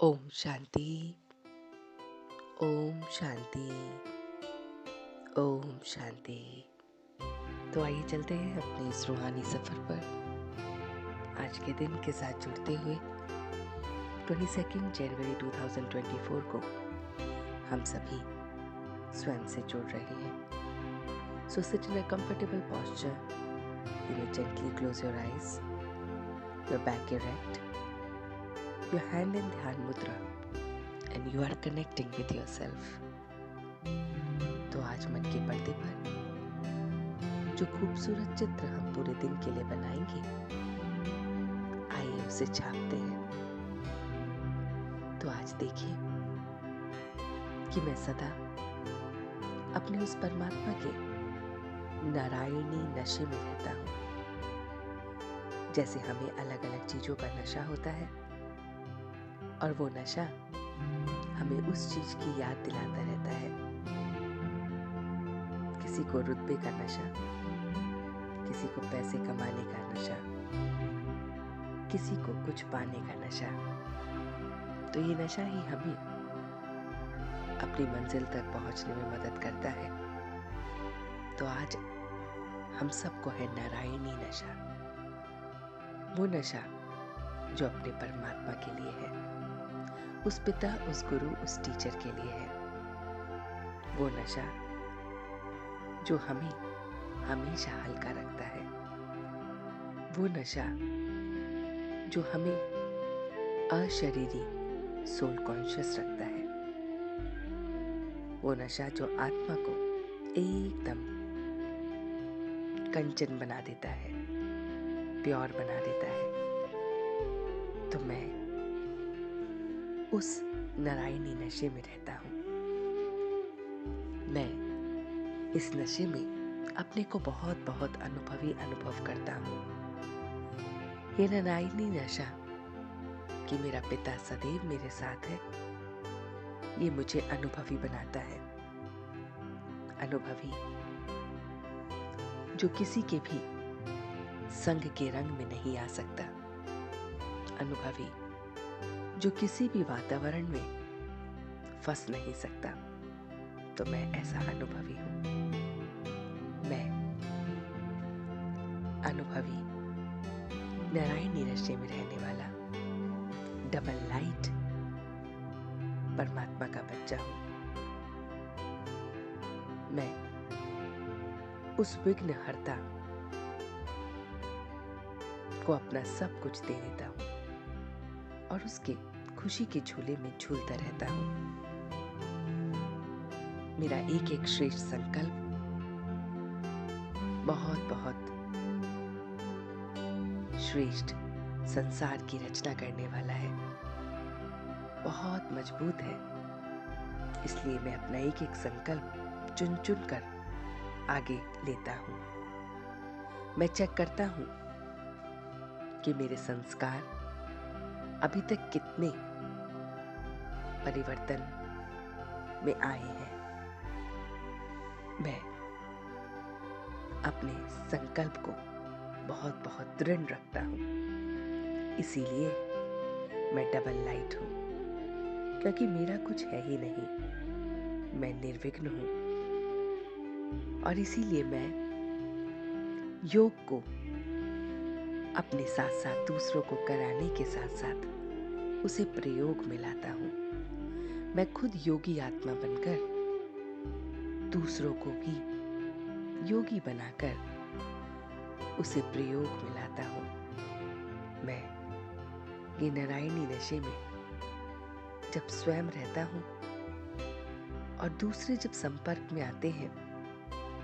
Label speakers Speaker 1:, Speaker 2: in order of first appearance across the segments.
Speaker 1: ओम शांति। ओम शांति। ओम शांति। तो आइए चलते हैं अपने इस रूहानी सफर पर आज के दिन के साथ जुड़ते हुए 22 जनवरी 2024 को हम सभी स्वयं से जुड़ रहे हैं। So sit in a comfortable posture. You may gently close your eyes, your back erect, your hand in ध्यान मुद्रा, and you are connecting with yourself. तो आज मन के पर्दे पर जो खूबसूरत चित्र हम पूरे दिन के लिए बनाएंगे, आइए उसे छापते हैं। तो आज देखिए कि मैं सदा अपने उस परमात्मा के नारायणी नशे में रहता हूँ। जैसे हमें अलग अलग चीजों का नशा होता है और वो नशा हमें उस चीज की याद दिलाता रहता है। किसी को रुतबे का नशा, किसी को पैसे कमाने का नशा, किसी को कुछ पाने का नशा। तो ये नशा ही हमें अपनी मंजिल तक पहुंचने में मदद करता है। तो आज हम सबको है नारायणी नशा, वो नशा जो अपने परमात्मा के लिए है, उस पिता, उस गुरु, उस टीचर के लिए है। वो नशा जो हमें हमेशा हल्का रखता है। वो नशा जो हमें अशरीरी सोल कॉन्शियस रखता है। वो नशा जो आत्मा को एकदम कंचन बना देता है, प्योर बना देता है। तो मैं उस नारायणी नशे में रहता हूँ। मैं इस नशे में अपने को बहुत बहुत अनुभवी अनुभव करता हूँ। ये नारायणी नशा कि मेरा पिता सदैव मेरे साथ है, ये मुझे अनुभवी बनाता है। अनुभवी जो किसी के भी संग के रंग में नहीं आ सकता। अनुभवी जो किसी भी वातावरण में फंस नहीं सकता। तो मैं ऐसा अनुभवी हूँ। मैं अनुभवी नारायणी नशे में रहने वाला डबल लाइट परमात्मा का बच्चा हूँ। मैं उस विघ्न हर्ता को अपना सब कुछ दे देता हूँ और उसके खुशी के झूले में झूलता रहता हूँ। मेरा एक एक श्रेष्ठ संकल्प बहुत बहुत श्रेष्ठ संसार की रचना करने वाला है, बहुत मजबूत है। इसलिए मैं अपना एक एक संकल्प चुन चुन कर आगे लेता हूँ। मैं चेक करता हूँ कि मेरे संस्कार अभी तक कितने परिवर्तन में आए हैं। मैं अपने संकल्प को बहुत बहुत दृढ़ रखता हूँ। इसीलिए मैं डबल लाइट हूँ, क्योंकि मेरा कुछ है ही नहीं। मैं निर्विघ्न हूँ और इसीलिए मैं योग को अपने साथ साथ दूसरों को कराने के साथ साथ उसे प्रयोग में लाता हूँ। मैं खुद योगी आत्मा बनकर दूसरों को भी योगी बनाकर उसे प्रयोग में लाता हूँ। मैं ये नारायणी नशे में जब स्वयं रहता हूँ और दूसरे जब संपर्क में आते हैं,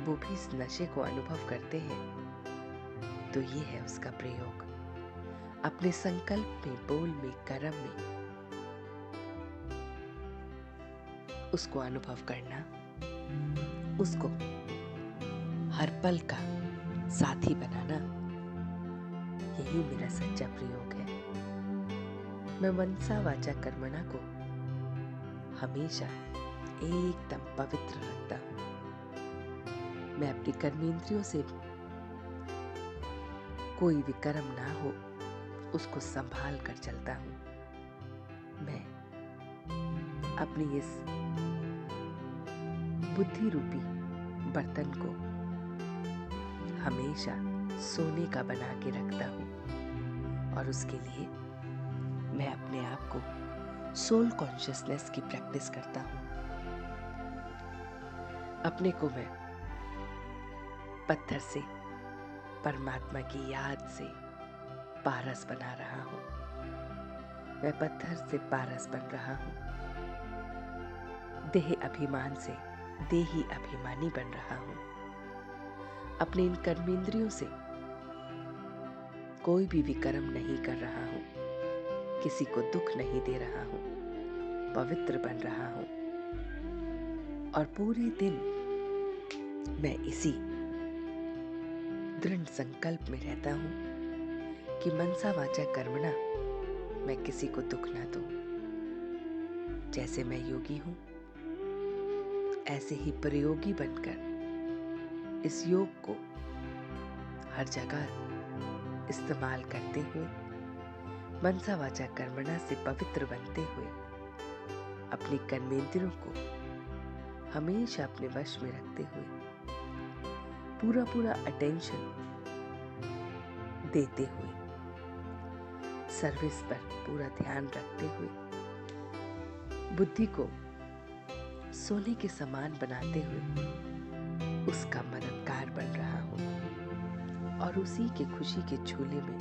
Speaker 1: वो भी इस नशे को अनुभव करते हैं, तो ये है उसका प्रयोग। अपने संकल्प में, बोल में, कर्म में उसको अनुभव करना, उसको हर पल का साथी बनाना, यही मेरा सच्चा प्रयोग है। मैं मनसा वाचा कर्मणा को हमेशा एकदम पवित्र रखता हूँ। मैं अपनी कर्मेंद्रियों से कोई भी कर्म ना हो, उसको संभाल कर चलता हूँ। मैं अपनी इस बुद्धि रूपी बर्तन को हमेशा सोने का बना के रखता हूँ और उसके लिए मैं अपने आप को सोल कॉन्शियसनेस की प्रैक्टिस करता हूँ। अपने को मैं पत्थर से परमात्मा की याद से पारस बना रहा हूँ। मैं पत्थर से पारस बन रहा हूँ। देह अभिमान से देही अभिमानी बन रहा हूँ। अपने इन कर्मेंद्रियों से कोई भी विकर्म नहीं कर रहा हूँ। किसी को दुख नहीं दे रहा हूँ। पवित्र बन रहा हूँ और पूरे दिन मैं इसी दृढ़ संकल्प में रहता हूँ कि मनसा वाचा कर्मणा मैं किसी को दुख ना दूं। जैसे मैं योगी हूँ ऐसे ही प्रयोगी बनकर इस योग को हर जगह इस्तेमाल करते हुए मनसा वाचा कर्मणा से पवित्र बनते हुए अपनी कर्मेंद्रियों को हमेशा अपने वश में रखते हुए पूरा अटेंशन देते हुए सर्विस पर पूरा ध्यान रखते हुए बुद्धि को सोने के समान बनाते हुए उसका मददगार बन रहा हूँ और उसी के खुशी के झूले में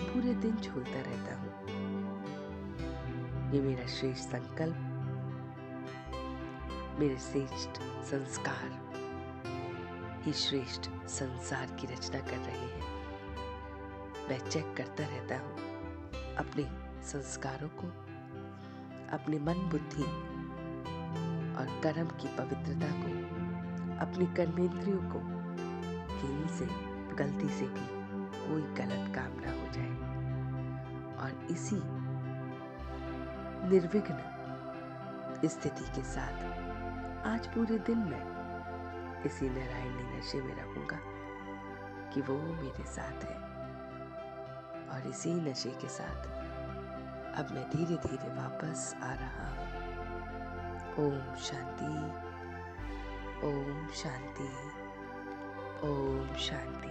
Speaker 1: पूरे दिन झूलता रहता हूँ। ये मेरा श्रेष्ठ संकल्प, मेरे श्रेष्ठ संस्कार ही श्रेष्ठ संसार की रचना कर रहे हैं। मैं चेक करता रहता हूँ अपने संस्कारों को, अपने मन बुद्धि और कर्म की पवित्रता को, अपनी कर्मेंद्रियों को कि इनसे गलती से भी कोई गलत काम ना हो जाए और इसी निर्विघ्न स्थिति के साथ आज पूरे दिन मैं इसी नारायणी नशे में रहूंगा कि वो मेरे साथ है और इसी नशे के साथ अब मैं धीरे धीरे वापस आ रहा हूँ। ओम शांति, ओम शांति, ओम शांति।